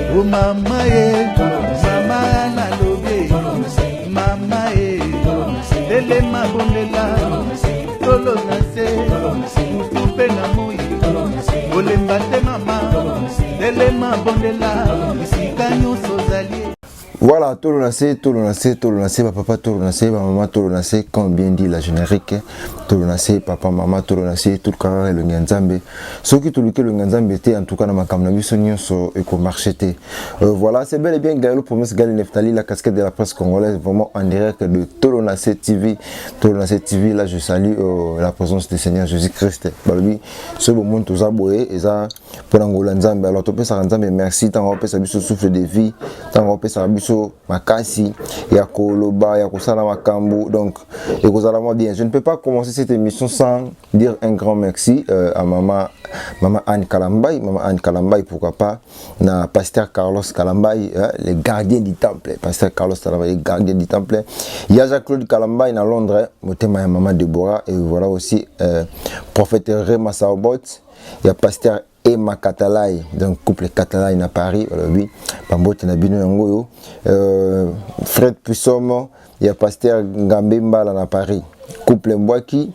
Oh mama ye, mama na lobe, mama ye, dele mabondela, tolo na se, mutumpe na moi, olemba te mama, dele mabondela, isika nyonso zali. Voilà, tout le nacé, papa, tout le nacé, maman, tout le nacé, comme bien dit la générique, tout le nacé, papa, maman, tout le nacé, tout le carré, le nganzambe. Ce qui tout le nganzambe était, en tout cas, dans ma caméra, sur éco-marché. Voilà, c'est bel et bien Gaël, promesse Gali Neftali, la casquette de la presse congolaise, vraiment en direct de Tolonacé TV. Tolonacé TV, là, je salue la présence du Seigneur Jésus-Christ. Balbi, ce moment, tous aboués, et ça, pour l'Angola Nzambe. Alors, tu peux ça, Nzambe, merci, t'en rappelles, ça, ce souffle de vie, t'en rappelles, ça, makasi ya koloba ya kosala makambo donc ekozala bien. Je ne peux pas commencer cette émission sans dire un grand merci à maman Anne Kalambay, pourquoi pas na pasteur Carlos Kalambay, les gardiens du temple, pasteur Carlos Kalambay, les gardiens du temple. Il y a Jacques-Claude Kalambay à Londres, motema ya maman Deborah, et voilà aussi prophète Rema Saobot, il y a pasteur Emma Katalai, donc couple Katalai à Paris, oui, Pambote na bino yango Fred Puissomo, il y a pasteur Ngambemba là à Paris, couple Mbwaki,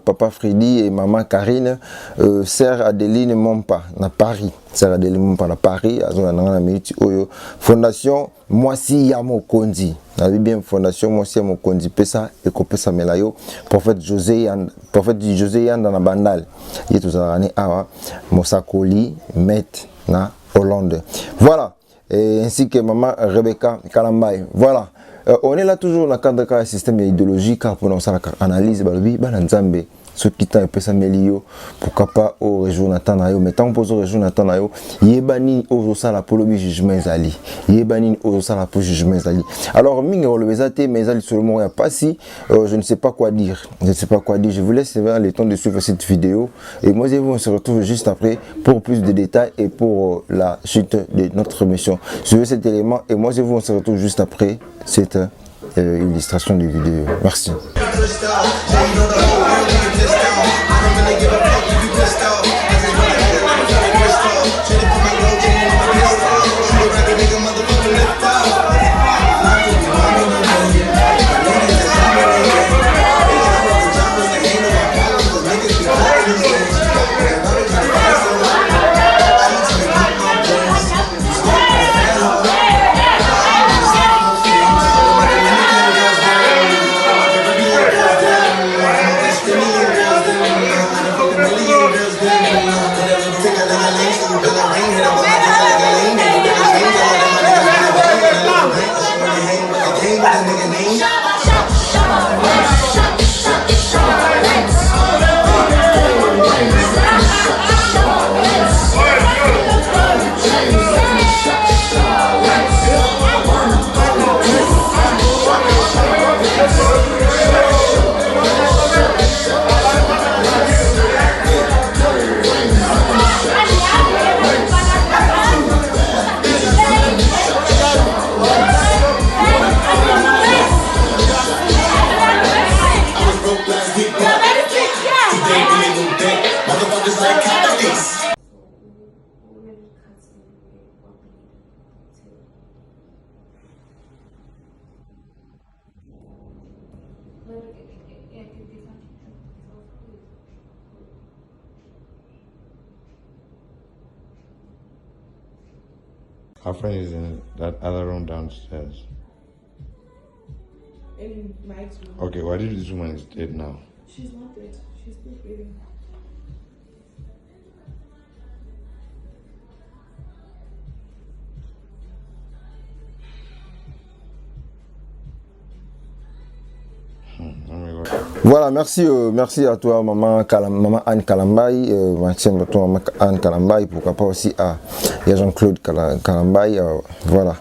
papa Freddy et maman Karine, sœur Adeline Mompa na Paris, sœur Adeline Mompa na Paris, fondation Mwasi ya Mokonzi. Bien fondation Mwasi ya Mokonzi pesa et kopesa melayo prophète José Yanda na Bandal. Il tout ça année awa Mosakoli Met na Hollande. Voilà, et ainsi que maman Rebecca Kalambay. Voilà. On est là toujours dans le cadre d'un système idéologique pour nous faire analyse Nzambe ce qui t'a peu s'améliorer pourquoi pas au région Natanayo mais tant pour au région Natanayo yebani au la polomie jugement zali yebani au la pour jugement zali alors mingo le bezate mais zali sur le moment pas si je ne sais pas quoi dire je vous laisse le temps de suivre cette vidéo et moi et vous on se retrouve juste après pour plus de détails et pour la suite de notre émission. Suivez cet élément et moi et vous on se retrouve juste après cette illustration de vidéo. Merci. Our friend is in that other room downstairs. In my room. Okay, why did this woman is dead now? She's not dead. She's still breathing. Voilà, merci à toi, maman Anne Kalambaye, merci à toi, maman Anne Kalambaye, pourquoi pas aussi à Jean-Claude Kalambaye, voilà.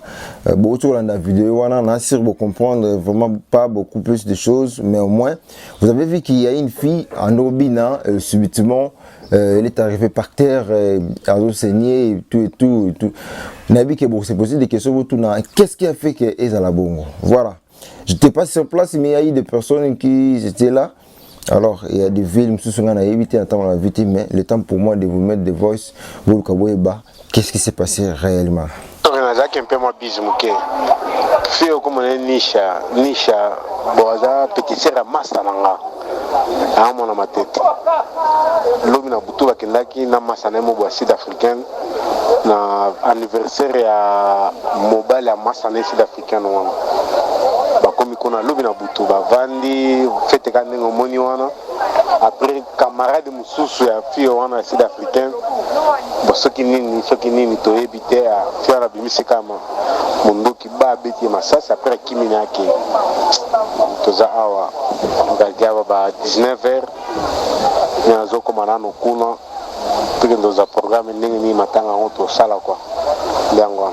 Beaucoup dans la vidéo, on a essayé de comprendre vraiment pas beaucoup plus de choses, mais au moins, vous avez vu qu'il y a une fille en Obina, subitement, elle est arrivée par terre, elle a saigné, et tout. Nabi qui s'est posé des questions, qu'est-ce qui a fait qu'elle est à la bongo? Voilà. Je n'étais pas sur place, mais il y a eu des personnes qui étaient là. Alors, il y a des villes, je suis évité d'attendre la vite, mais le temps pour moi de vous mettre des voices, qu'est-ce qui s'est passé réellement? Nazaki mpe mwa bizu muke fio komone nisha boza petitsera masa nanga amona matete lobi na butu bakendaki na masa na mo bwa sud africaine na anniversaire ya mobile ya masa na sud africaine wana bakomi kona lobi na butu bavandi fete ka ndenge omoni wana après camarade mususu ya fio wana sud africaine soki nini toyebi te fio na bimisi kama mundoki ba beti masasi après kimi yake toza awa ngagaba ba 19h nazo koma nano kuna peke ndoza programme ndenge ni matanga ngoto sala quoi ndango.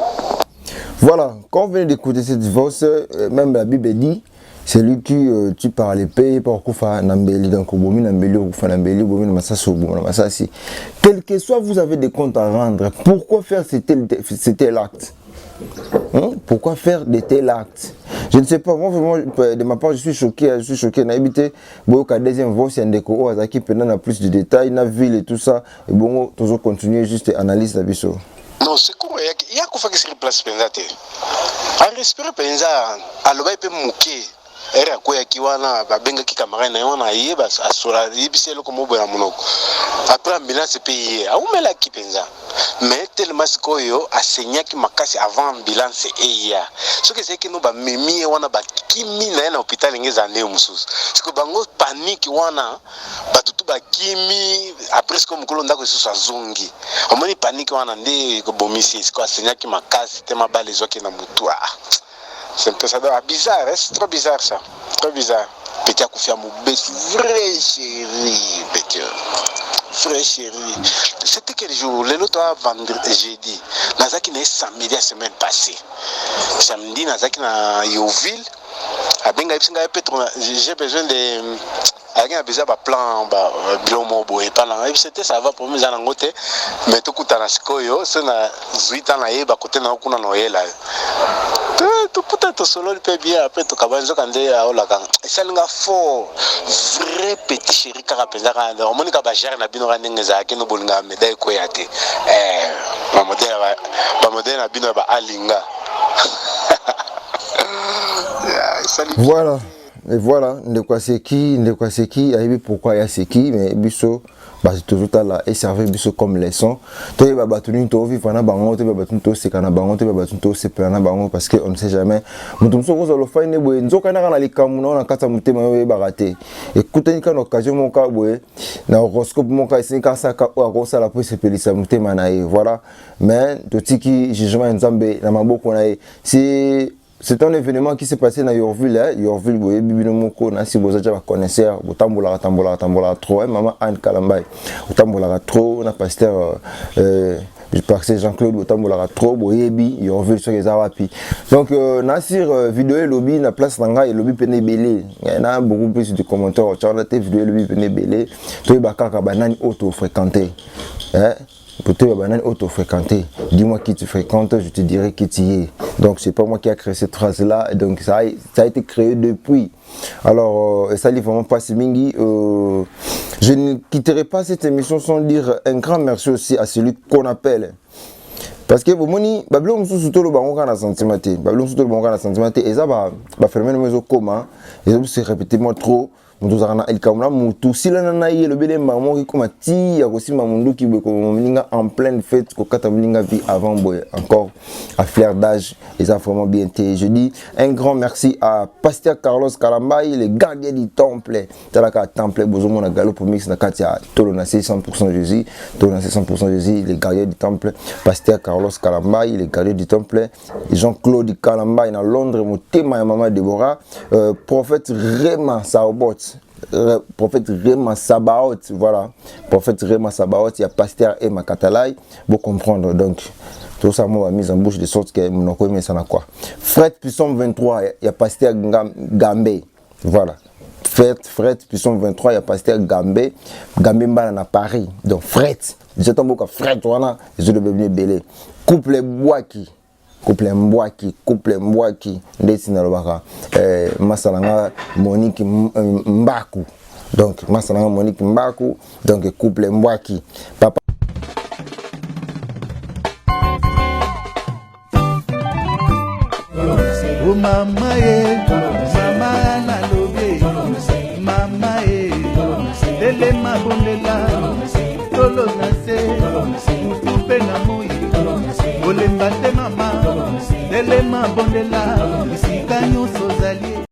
Voilà, quand on vient d'écouter cette voix, même la Bible dit, c'est lui qui tu parles paye pour Koufa Nambeli, donc Bomi Nambeli, Koufa Nambeli, Bomi Namasasi, Bomi Namasasi. Quel que soit, vous avez des comptes à rendre. Pourquoi faire c'était l'acte? Pourquoi faire de tels actes? Je ne sais pas, moi vraiment, de ma part, je suis choqué. N'a habité, la deuxième voix, c'est un déco, Azaki, pendant plus de détails, la ville et tout ça. Et bon, toujours continuer, juste analyse la biseau. Non, c'est quoi? Il y a quoi qui se replace pendant à respirer pendant à l'oreille peut mouquer. Era koya kiwana babenga kikamara na yona yeba asura yibiselo ko mobo ya monoko après ambulance paye aumela kipenza mais tellement sikoyo asenyaki makasi avant ambulance eya ce que c'est que no ba memi wana ba kimi na hôpital ngeza ne mususu siko bango panique wana batutu ba kimi après ce que mukolo ndako susu azongi omoni panique wana nde ko bomisi siko asenyaki makasi tema bale zoki na mutu. C'est un peu ça, bizarre, hein? C'est trop bizarre ça, trop bizarre. Petit à Koufia Moubès, vrai chéri, petit, vrai chéri. C'était quel jour? Le l'autre vendredi, jeudi. Nazaki n'est samedi la semaine passée. Samedi, Nazaki na Yoville. J'ai besoin de. Avec un besoin de plan, bilomo, et pas là. C'était ça va pour nous en côté. Mais tout coup, t'as sikoyo, c'est na zuita na yeba côté na okuna noyela. Tout peut-être solo le peut bien après tout kabanzo kande a olaka. Ça n'ga fort vrai petit chéri karapenza kande. On monika ba gère na bino kanenge za kino bolinga médaille ko yate. Ba modèle na bino ba alinga. Voilà. Et voilà, Ndekwaseki, Aïbi pourquoi il y a Seki, mais Bisso, c'est toujours là, et servait Bisso comme leçon. Tu vas battre to vivre na bango, tu vas battre to sekana bango, tu vas battre to sepana bango, parce qu'on ne sait jamais. Mutumso ko solo faine boye, nzoka na kana likamu na kata mutema we barate. Écoutez quand occasion mon ka boye, na horoscope mon ka isinka saka o akosa la po sepelisa mutema na e, voilà. Mais totiki jugement nzambe na maboko na e. C'est un événement qui s'est passé dans Yorville, hein. Yorville, vous voyez, Bibinomoko, si vous êtes connaisseur, vous tambola trop, maman Anne Kalambaye, vous tambola trop, on a pasteur, pasteur Jean-Claude, vous tambola trop, vous voyez, Yorville sur les Arapi. Donc, Nassir, vidéo et lobby, la place Langa et lobby Pene Belé. Il y en a beaucoup plus de commentaires, tu as la vidéo et lobby Pene Belé, tu es bakaka banane auto-fréquenté. Hein? Pour te auto-fréquenter, dis-moi qui tu fréquentes, je te dirai qui tu es. Donc c'est pas moi qui a créé cette phrase-là, donc ça a été créé depuis. Alors, ça n'est vraiment pas Mingi. Je ne quitterai pas cette émission sans dire un grand merci aussi à celui qu'on appelle. Parce que moni bablo mususu to lo bango kana sentimate bablo mususu to lo bango kana sentimate et ça va fermer nos coma et ça se répéter moi trop mutuzana ilkamuna mutu silana na ye le bele maman qui comme ti ya kosi mamundu ki beko mninga en pleine fête ko kata mninga vie avant boy encore à flair d'âge et ça vraiment bien été. Je dis un grand merci à Pasteur Carlos Kalambaye, le gardien du temple talaka temple bozomo na galo pour mix na katia tolona 100% Jésus, tolona 100% Jésus, le gardien du temple Pasteur Carlos Kalambaye, le gardien du temple Jean-Claude Kalambaye na Londres, motema ya maman Deborah, prophète Rema Saobot prophète Rema Sabaoth, voilà, prophète Rema Sabaoth, il y a pasteur Emma Katalai, vous comprendre, donc tout ça m'a mis en bouche de sorte que mon connaît ça n'a quoi. Fred Puissant 23, il y a pasteur Gambé, voilà. Fred Puissant 23, il y a pasteur Gambé Mbana à Paris, donc Fred, j'attends beaucoup Fred, voilà, je le bébé belé. Couple Boaki, ndesina lobaka masalanga Monique Mbaku, donc masalanga Monique Mbaku, donc couple Mbwaki papa Oh mama ye, mama na lobe, mama ye, dele mabondela, tolo na se, mutupe na moi, olemba te mama, dele mabondela,